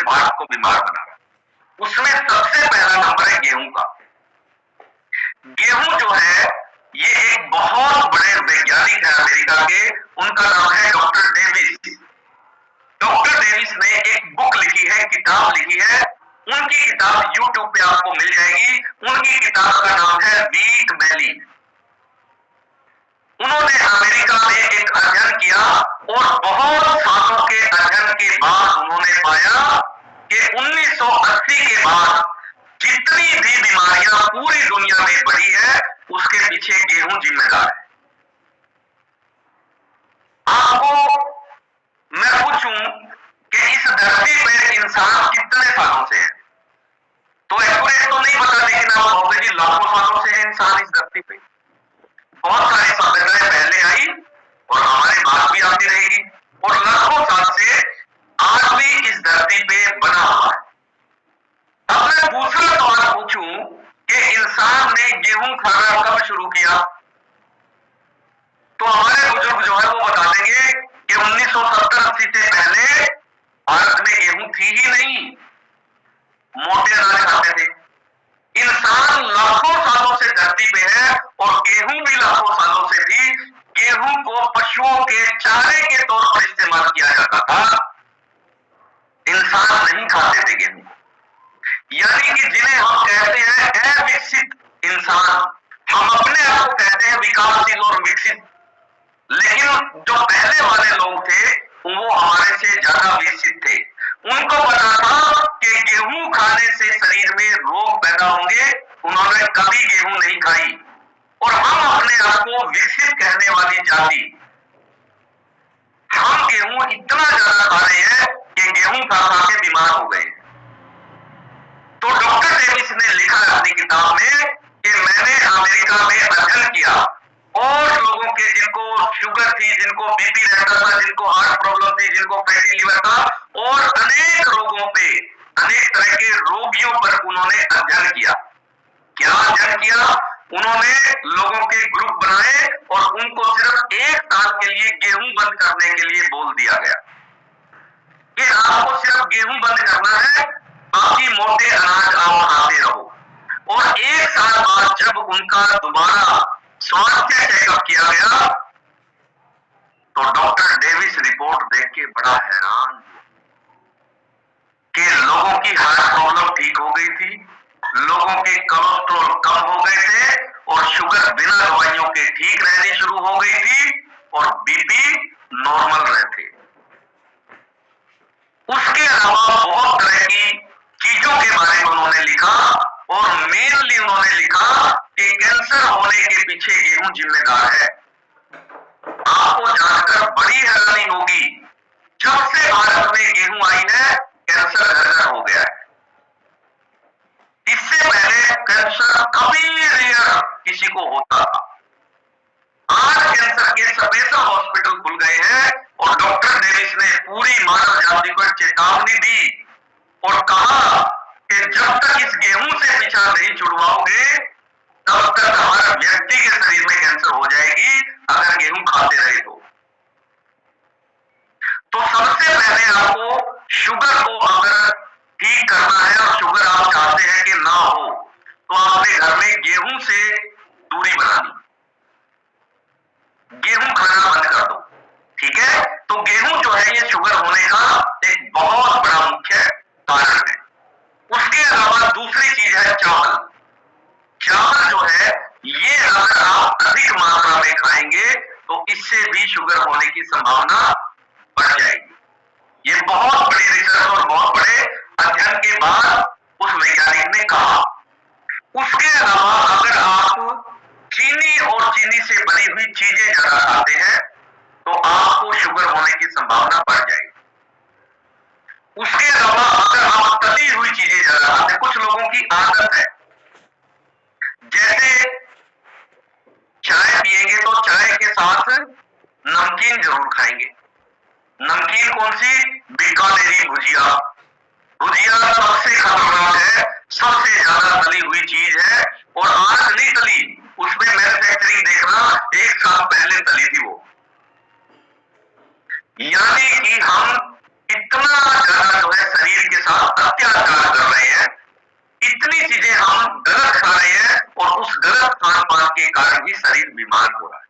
भारत को बीमार बना रहा है। उसमें सबसे पहला नंबर है गेहूं का। गेहूं जो है ये एक बहुत बड़े वैज्ञानिक है अमेरिका के, उनका नाम है डॉक्टर डेविस। डॉक्टर डेविस ने एक बुक लिखी है, किताब लिखी है, उनकी किताब यूट्यूब पे आपको मिल जाएगी। उनकी किताब का नाम है व्हीट वैली। उन्होंने अमेरिका में एक अध्ययन किया और बहुत सालों के अध्ययन के बाद उन्होंने पाया कि 1980 के बाद जितनी भी बीमारियां पूरी दुनिया में बढ़ी है उसके पीछे गेहूं जिम्मेदार है। आपको मैं पूछूं कि इस धरती पे इंसान कितने सालों से है, तो एक्यूरेट तो नहीं पता, लेकिन आप कहोगे जी लाखों सालों से है इंसान इस धरती पे। बहुत सारी सभ्यताएं पहले आई और हमारे बाद भी आती रहेगी और लाखों साल से आज भी इस धरती पे बना हुआ है। अब मैं दूसरा सवाल पूछूं कि इंसान ने गेहूं खाना कब शुरू किया, तो हमारे बुजुर्ग जो है वो बता देंगे कि 1970-80 से पहले भारत में गेहूं थी ही नहीं, मोटे अनाज खाते थे। इंसान लाखों सालों से धरती पे है और गेहूं भी लाखों सालों से थी। गेहूं को पशुओं के चारे के तौर पर इस्तेमाल किया जाता था, इंसान नहीं खाते थे गेहूं। यानी कि जिन्हें हम कहते हैं अविकसित इंसान, हम अपने आप को कहते हैं विकासशील और विकसित, लेकिन जो पहले वाले लोग थे वो हमारे से ज्यादा विकसित थे। उनको पता था कि गेहूं खाने से शरीर में रोग पैदा होंगे, उन्होंने कभी गेहूं नहीं खाई। और हम अपने आप को विकसित कहने वाली जाति, हम गेहूं इतना ज्यादा खा रहे हैं कि गेहूं खा खा के बीमार हो गए। तो डॉक्टर डेविस ने लिखा है अपनी किताब में कि मैंने अमेरिका में अध्ययन किया और लोगों के जिनको शुगर थी, जिनको बीपी रहता था, जिनको हार्ट प्रॉब्लम थी, जिनको फैटी लिवर था और अनेक रोगों पे, अनेक तरह के रोगियों पर उन्होंने अध्ययन किया। क्या अध्ययन किया? उन्होंने लोगों के ग्रुप बनाए और उनको सिर्फ 1 साल के लिए गेहूं बंद करने के लिए बोल दिया गया कि आपको सिर्फ गेहूं बंद करना है, बाकी मोटे अनाज आप खाते रहो। और 1 साल बाद जब उनका दोबारा स्वास्थ्य चेकअप किया गया तो डॉक्टर डेविस रिपोर्ट देख के बड़ा हैरान कि लोगों की हार्ट प्रॉब्लम ठीक हो गई थी, लोगों के कोलेस्ट्रॉल कम हो गए थे और शुगर बिना दवाइयों के ठीक रहनी शुरू हो गई थी और बीपी नॉर्मल रहे थे। उसके अलावा बहुत तरह की चीजों के बारे में उन्होंने लिखा और मेनली उन्होंने लिखा कि कैंसर होने के पीछे गेहूं जिम्मेदार है। आपको जानकर बड़ी हैरानी होगी, जब से भारत में गेहूं आई है कैंसर घर हो गया है। इससे पहले कैंसर कभी रेयर किसी को होता था। आज कैंसर के स्पेशल हॉस्पिटल खुल गए हैं और डॉक्टर डेविस ने पूरी मानव जाति को चेतावनी दी और कहा कि जब तक इस गेहूं से पीछा नहीं छुड़वाओगे तब तक हमारे व्यक्ति के शरीर में कैंसर हो जाएगी अगर गेहूं खाते रहे तो सबसे पहले आपको शुगर को अगर ठीक करना है और शुगर आप चाहते हैं कि ना हो तो आपने घर में गेहूं से दूरी बनानी, गेहूं खाना बंद कर दो। ठीक है, तो गेहूं जो है ये शुगर होने का एक बहुत बड़ा मुख्य कारण है। उसके अलावा दूसरी चीज है चावल। चावल जो है ये अगर आप अधिक मात्रा में खाएंगे तो इससे भी शुगर होने की संभावना बढ़ जाएगी। ये बहुत बड़ी रिसर्च और बहुत बड़े अध्ययन के बाद उस वैज्ञानिक ने कहा। उसके अलावा अगर आप चीनी और चीनी से बनी हुई चीजें ज्यादा खाते हैं तो आपको शुगर होने की संभावना बढ़ जाएगी। उसके अलावा अगर आप तली हुई चीजें ज्यादा खाते हैं, कुछ लोगों की आदत है जैसे चाय पिएंगे तो चाय के साथ नमकीन जरूर खाएंगे। नमकीन कौन सी? बीकानेरी भुजिया। भुजिया सबसे खतरनाक है, सबसे ज्यादा तली हुई चीज है और आज नहीं तली, उसमें मैन्युफैक्चरिंग देखना 1 साल पहले तली थी वो। यानी कि हम इतना ज्यादा जो है शरीर के साथ अत्याचार कर रहे हैं, इतनी चीजें हम गलत खा रहे हैं और उस गलत खान पान के कारण ही शरीर बीमार हो रहा है।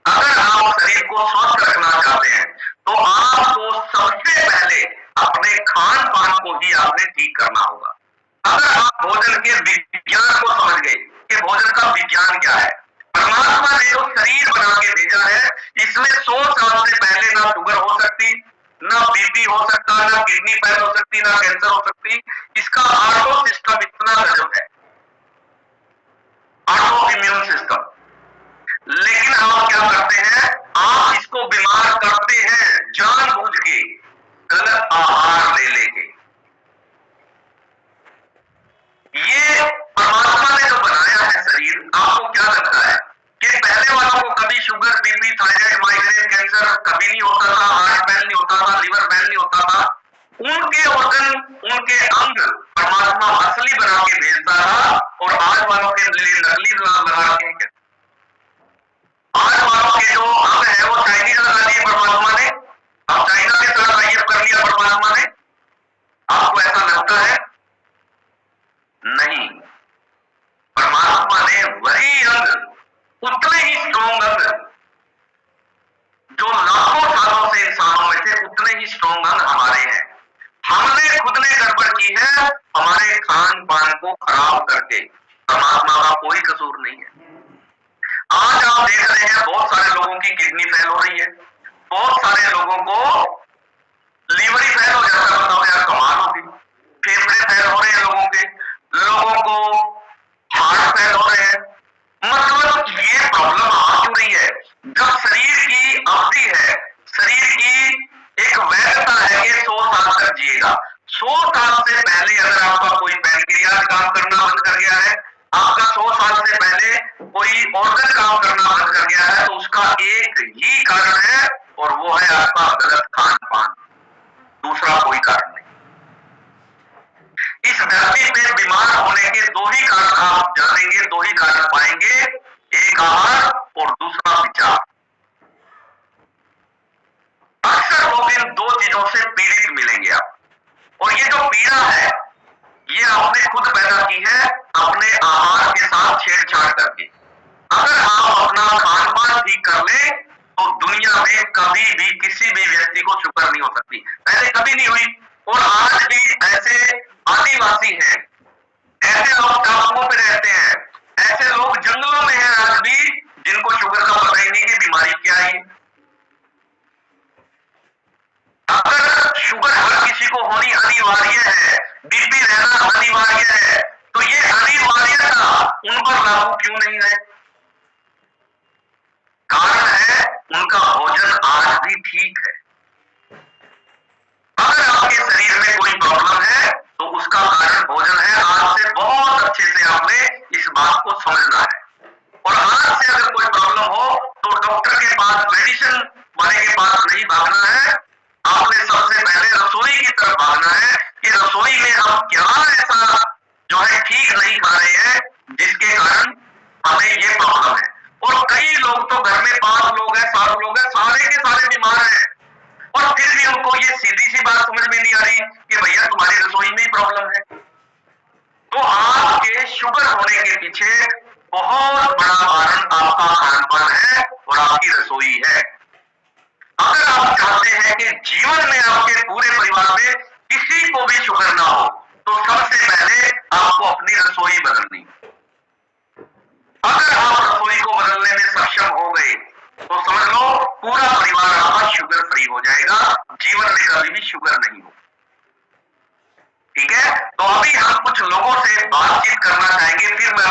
अगर आप शरीर को स्वस्थ रखना चाहते हैं तो आपको सबसे पहले अपने खान पान को ही आपने ठीक करना होगा। अगर आप भोजन के विज्ञान को समझ गए कि भोजन का विज्ञान क्या है, परमात्मा ने जो शरीर बना के भेजा है, इसमें 100 साल से पहले ना शुगर हो सकती, ना बीपी हो सकता, ना किडनी फेल हो सकती, ना कैंसर हो सकती। इसका ऑटो सिस्टम इतना गजब है, ऑटो इम्यून सिस्टम। लेकिन आप क्या करते हैं, आप इसको बीमार करते हैं जानबूझ के, गलत आहार ले लेके। ये परमात्मा ने जो बनाया है शरीर, आपको क्या लगता है कि पहले वालों को कभी sugar, BP, thyroid, migraine, cancer कभी नहीं होता था, हार्ट फेल नहीं होता था, लिवर फेल नहीं होता था? उनके ऑर्गन, उनके अंग परमात्मा असली बना के भेजता था और आज वालों के लिए नकली लगा के, आज वालों के जो अंग है वो चाइनीज लगा दिए परमात्मा ने। अब चाइना के साथ आईएफ कर लिया परमात्मा ने। आपको ऐसा लगता है? नहीं, परमात्मा ने वही अंग, उतने ही स्ट्रॉन्ग अंग जो लाखों सालों से इंसानों में थे, उतने ही स्ट्रॉन्ग अंग हमारे हैं। हमने खुद ने गड़बड़ की है हमारे खान पान को खराब करके। परमात्मा का कोई कसूर नहीं है। आज आप देख रहे हैं बहुत सारे लोगों की किडनी फेल हो रही है, बहुत सारे लोगों को लीवर ही फेल हो जाता है। बताओ यार, कमाल होगी। फेफड़े फेल हो रहे हैं लोगों को हार्ट फेल हो रहे हैं। मतलब ये प्रॉब्लम आ क्यों रही है? जब शरीर की अवधि है, शरीर की एक वैधता है कि 100 साल तक जिएगा। 100 साल से पहले अगर आपका कोई पैनक्रियाज काम करना बंद कर गया है, आपका 100 साल से पहले कोई ऑर्गन काम करना बंद कर गया है, तो उसका एक ही कारण है और वो है आपका गलत खान पान। दूसरा कोई कारण नहीं। इस धरती पे बीमार होने के 2 ही कारण आप जानेंगे, 2 ही कारण पाएंगे, एक आहार और दूसरा विचार। अक्सर लोग इन 2 चीजों से पीड़ित मिलेंगे आप, और ये जो पीड़ा है ये आपने खुद पैदा की है अपने आहार के साथ छेड़छाड़ करके। अगर आप अपना खान पान ठीक कर ले तो दुनिया में कभी भी किसी भी व्यक्ति को शुगर नहीं हो सकती। पहले कभी नहीं हुई, और आज भी ऐसे आदिवासी हैं, ऐसे लोग टापुओं पे रहते हैं, ऐसे लोग जंगलों में हैं आज भी, जिनको शुगर का पता ही नहीं कि बीमारी क्या है। अगर शुगर हर किसी को होनी अनिवार्य है, बीपी रहना अनिवार्य है, तो ये अनिवार्यता उन पर लागू क्यों नहीं है? कारण है उनका भोजन आज भी ठीक है। अगर आपके शरीर में कोई प्रॉब्लम है तो उसका कारण भोजन है। आज से बहुत अच्छे से आपने इस बात को समझना है। और आज से अगर कोई प्रॉब्लम हो तो डॉक्टर के पास, मेडिसिन वाले के पास नहीं भागना है, आपने सबसे पहले रसोई की तरफ भागना है कि रसोई में हम क्या ऐसा जो है ठीक नहीं खा रहे हैं जिसके कारण हमें ये प्रॉब्लम है। और कई लोग तो घर में 5 लोग हैं, 7 लोग हैं, सारे के सारे बीमार हैं, और फिर भी उनको ये सीधी सी बात समझ में नहीं आ रही कि भैया तुम्हारी रसोई में ही प्रॉब्लम है। तो आपके शुगर होने के पीछे बहुत बड़ा कारण आपका खान पान है और आपकी रसोई है। अगर आप चाहते हैं कि जीवन में आपके पूरे परिवार में किसी को भी शुगर ना हो, तो सबसे पहले आपको अपनी रसोई बदलनी। अगर आप रसोई को बदलने में सक्षम हो गए तो समझ लो पूरा परिवार आपका शुगर फ्री हो जाएगा, जीवन में कभी भी शुगर नहीं हो। ठीक है, तो अभी हम कुछ लोगों से बातचीत करना चाहेंगे, फिर मैं